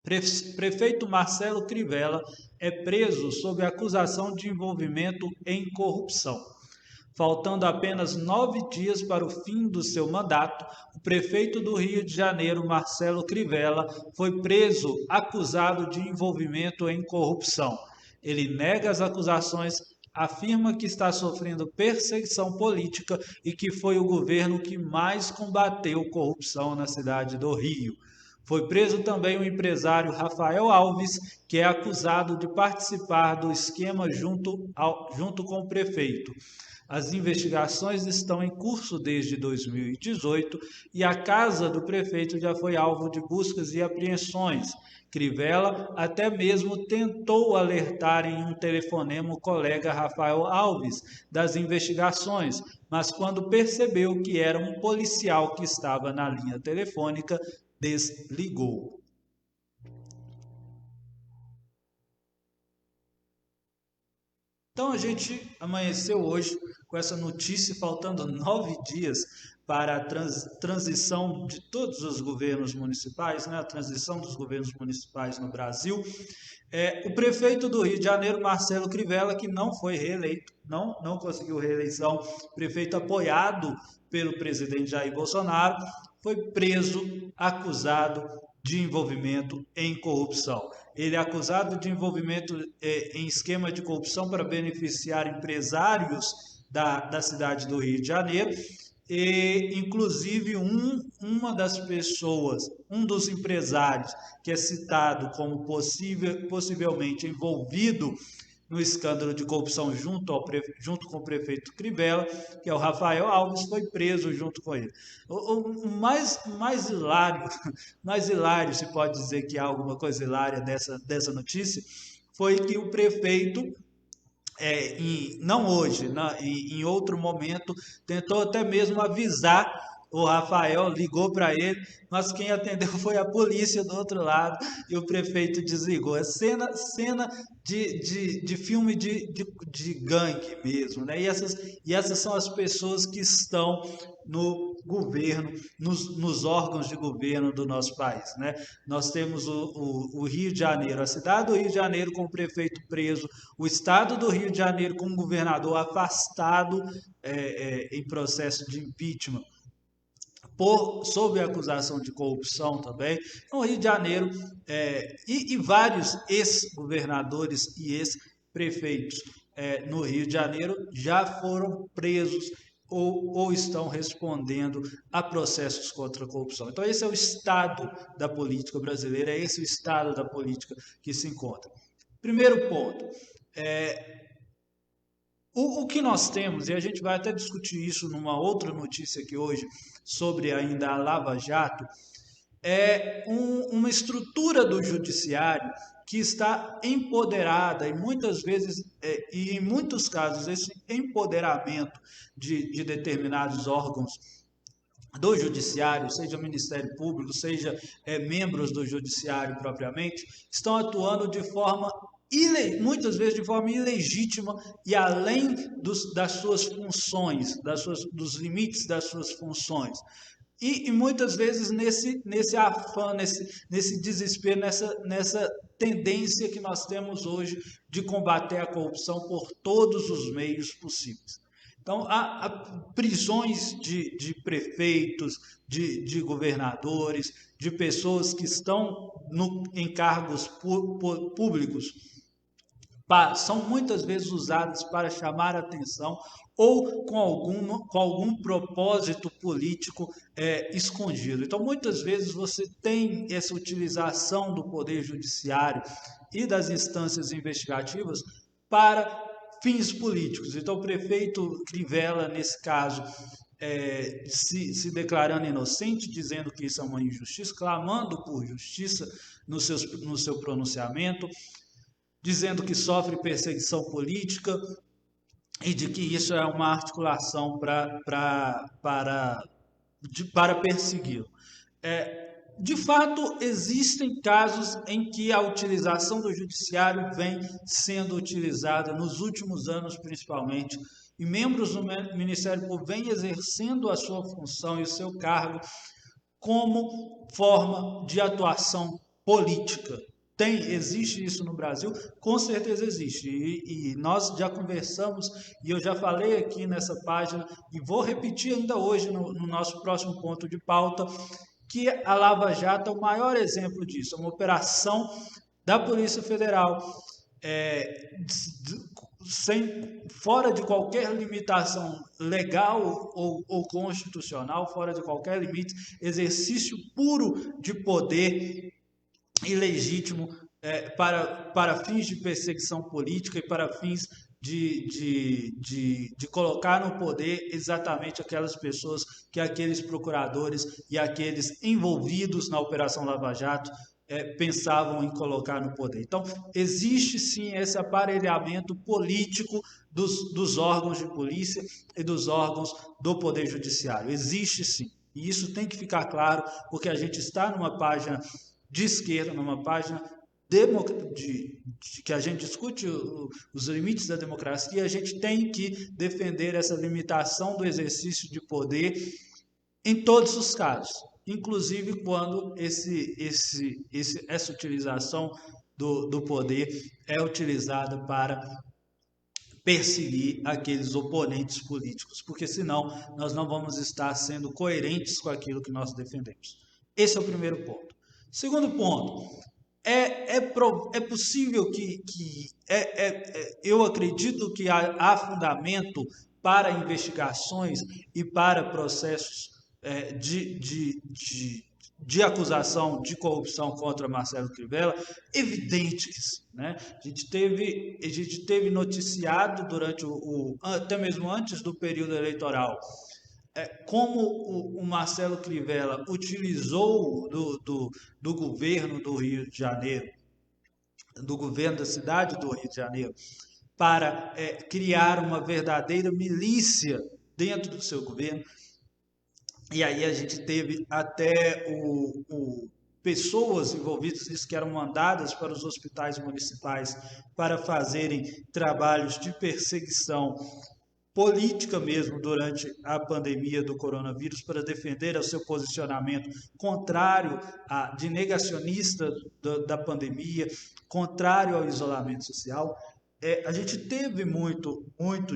Prefeito Marcelo Crivella é preso sob acusação de envolvimento em corrupção. Faltando apenas 9 dias para o fim do seu mandato, o prefeito do Rio de Janeiro, Marcelo Crivella, foi preso acusado de envolvimento em corrupção. Ele nega as acusações, afirma que está sofrendo perseguição política e que foi o governo que mais combateu corrupção na cidade do Rio. Foi preso também o empresário Rafael Alves, que é acusado de participar do esquema junto com o prefeito. As investigações estão em curso desde 2018 e a casa do prefeito já foi alvo de buscas e apreensões. Crivella até mesmo tentou alertar em um telefonema o colega Rafael Alves das investigações, mas quando percebeu que era um policial que estava na linha telefônica, desligou. Então a gente amanheceu hoje com essa notícia, faltando 9 dias para a transição de todos os governos municipais, né? A transição dos governos municipais no Brasil. O prefeito do Rio de Janeiro, Marcelo Crivella, que não foi reeleito, não conseguiu reeleição, prefeito apoiado pelo presidente Jair Bolsonaro, foi preso, acusado de envolvimento em corrupção. Ele é acusado de envolvimento em esquema de corrupção para beneficiar empresários da cidade do Rio de Janeiro, e inclusive uma das pessoas, um dos empresários que é citado como possivelmente envolvido no escândalo de corrupção junto com o prefeito Crivella, que é o Rafael Alves, foi preso junto com ele. O mais hilário, se pode dizer que há alguma coisa hilária dessa notícia, foi que o prefeito, não hoje, em outro momento, tentou até mesmo avisar o Rafael, ligou para ele, mas quem atendeu foi a polícia do outro lado e o prefeito desligou. É cena de filme de gangue mesmo, né? E essas são as pessoas que estão no governo, nos órgãos de governo do nosso país, né? Nós temos o Rio de Janeiro, a cidade do Rio de Janeiro com o prefeito preso, o estado do Rio de Janeiro com o governador afastado em processo de impeachment, sob a acusação de corrupção também. Então, o Rio de Janeiro e vários ex-governadores e ex-prefeitos no Rio de Janeiro já foram presos ou estão respondendo a processos contra a corrupção. Então, esse é o estado da política brasileira, é esse o estado da política que se encontra. Primeiro ponto, o que nós temos, e a gente vai até discutir isso numa outra notícia aqui hoje, sobre ainda a Lava Jato, é uma estrutura do judiciário que está empoderada, e muitas vezes, e em muitos casos, esse empoderamento de determinados órgãos do judiciário, seja Ministério Público, seja membros do judiciário propriamente, estão atuando de forma muitas vezes de forma ilegítima e além das suas funções, dos limites das suas funções. E muitas vezes nesse afã, nesse desespero, nessa tendência que nós temos hoje de combater a corrupção por todos os meios possíveis. Então, há prisões de prefeitos, de governadores, de pessoas que estão em cargos públicos, são muitas vezes usadas para chamar atenção ou com algum propósito político escondido. Então, muitas vezes você tem essa utilização do poder judiciário e das instâncias investigativas para fins políticos. Então, o prefeito Crivella, nesse caso, se declarando inocente, dizendo que isso é uma injustiça, clamando por justiça no seu pronunciamento, dizendo que sofre perseguição política e de que isso é uma articulação para persegui-lo. De fato, existem casos em que a utilização do judiciário vem sendo utilizada nos últimos anos, principalmente, e membros do Ministério Público vêm exercendo a sua função e o seu cargo como forma de atuação política. Existe isso no Brasil? Com certeza existe. E nós já conversamos, e eu já falei aqui nessa página, e vou repetir ainda hoje no nosso próximo ponto de pauta, que a Lava Jato é o maior exemplo disso. É uma operação da Polícia Federal, fora de qualquer limitação legal ou constitucional, fora de qualquer limite, exercício puro de poder ilegítimo, para fins de perseguição política e para fins de colocar no poder exatamente aquelas pessoas que aqueles procuradores e aqueles envolvidos na Operação Lava Jato pensavam em colocar no poder. Então, existe sim esse aparelhamento político dos órgãos de polícia e dos órgãos do Poder Judiciário. Existe sim. E isso tem que ficar claro, porque a gente está numa página de esquerda, numa página que a gente discute os limites da democracia, a gente tem que defender essa limitação do exercício de poder em todos os casos, inclusive quando essa utilização do poder é utilizada para perseguir aqueles oponentes políticos, porque senão nós não vamos estar sendo coerentes com aquilo que nós defendemos. Esse é o primeiro ponto. Segundo ponto, é possível eu acredito que há fundamento para investigações e para processos de acusação de corrupção contra Marcelo Crivella, evidentes, né? A gente teve noticiado durante até mesmo antes do período eleitoral, como o Marcelo Crivella utilizou do governo do Rio de Janeiro, do governo da cidade do Rio de Janeiro, para criar uma verdadeira milícia dentro do seu governo. E aí a gente teve até pessoas envolvidas nisso que eram mandadas para os hospitais municipais para fazerem trabalhos de perseguição política mesmo durante a pandemia do coronavírus, para defender o seu posicionamento contrário de negacionista da pandemia, contrário ao isolamento social. A gente teve muito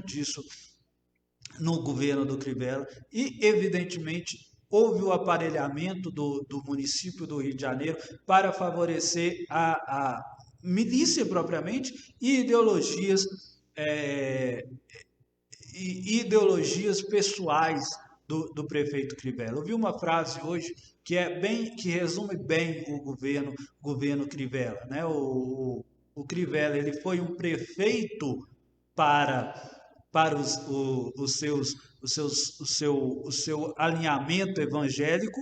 disso no governo do Crivella e, evidentemente, houve o aparelhamento do município do Rio de Janeiro para favorecer a milícia propriamente e ideologias pessoais do prefeito Crivella. Eu vi uma frase hoje que resume bem o governo Crivella, né? O Crivella, ele foi um prefeito para o seu alinhamento evangélico,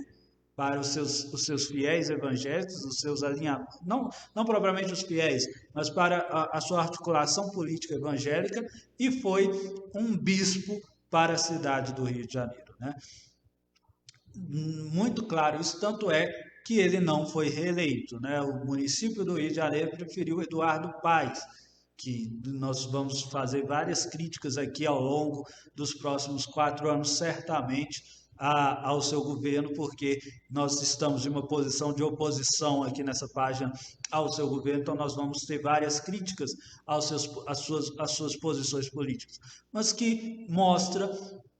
para os seus fiéis evangélicos, os seus alinhamentos, não propriamente os fiéis, mas para a sua articulação política evangélica, e foi um bispo para a cidade do Rio de Janeiro, né? Muito claro isso, tanto é que ele não foi reeleito, né? O município do Rio de Janeiro preferiu Eduardo Paes, que nós vamos fazer várias críticas aqui ao longo dos próximos 4 anos, certamente, ao seu governo, porque nós estamos em uma posição de oposição aqui nessa página ao seu governo, então nós vamos ter várias críticas às suas posições políticas, mas que mostra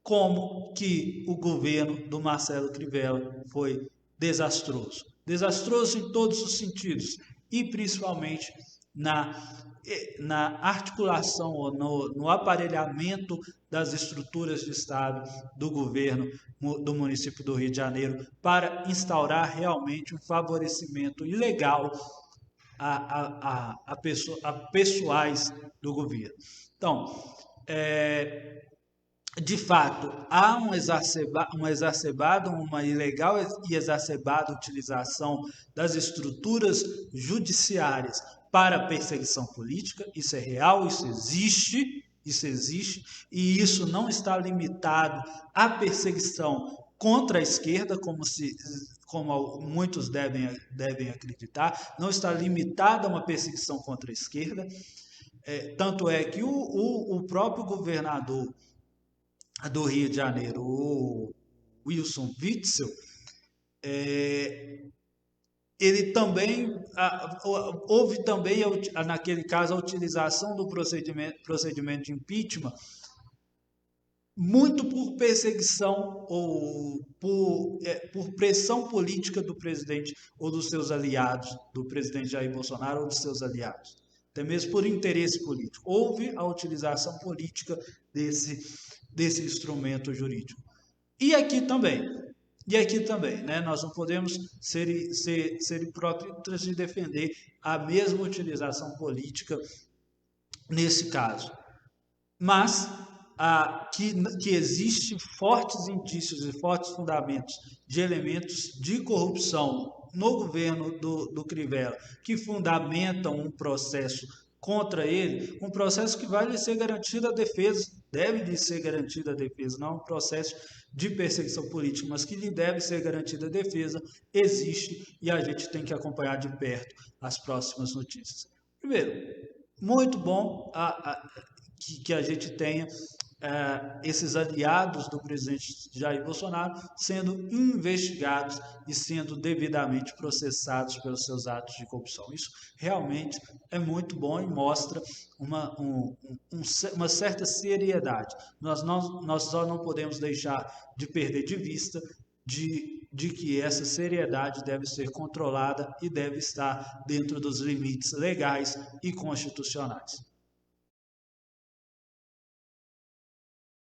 como que o governo do Marcelo Crivella foi desastroso. Desastroso em todos os sentidos, e principalmente na articulação ou no aparelhamento das estruturas de Estado do governo do município do Rio de Janeiro para instaurar realmente um favorecimento ilegal a pessoais do governo. Então, de fato, há uma ilegal e exacerbada utilização das estruturas judiciárias para perseguição política. Isso é real, isso existe, e isso não está limitado à perseguição contra a esquerda, como muitos devem acreditar, não está limitado a uma perseguição contra a esquerda. Tanto é que o próprio governador do Rio de Janeiro, o Wilson Witzel, ele também houve também naquele caso a utilização do procedimento de impeachment muito por perseguição ou por pressão política do presidente ou dos seus aliados, do presidente Jair Bolsonaro ou dos seus aliados, até mesmo por interesse político. Houve a utilização política desse instrumento jurídico. E aqui também, né, nós não podemos ser hipócritas de defender a mesma utilização política nesse caso. Mas que existe fortes indícios e fortes fundamentos de elementos de corrupção no governo do Crivella, que fundamentam um processo contra ele, um processo que vai lhe ser garantido a defesa, deve lhe ser garantida a defesa, não um processo de perseguição política, mas que lhe deve ser garantida a defesa, existe e a gente tem que acompanhar de perto as próximas notícias. Primeiro, muito bom que a gente tenha esses aliados do presidente Jair Bolsonaro sendo investigados e sendo devidamente processados pelos seus atos de corrupção. Isso realmente é muito bom e mostra uma certa seriedade. Nós só não podemos deixar de perder de vista de que essa seriedade deve ser controlada e deve estar dentro dos limites legais e constitucionais.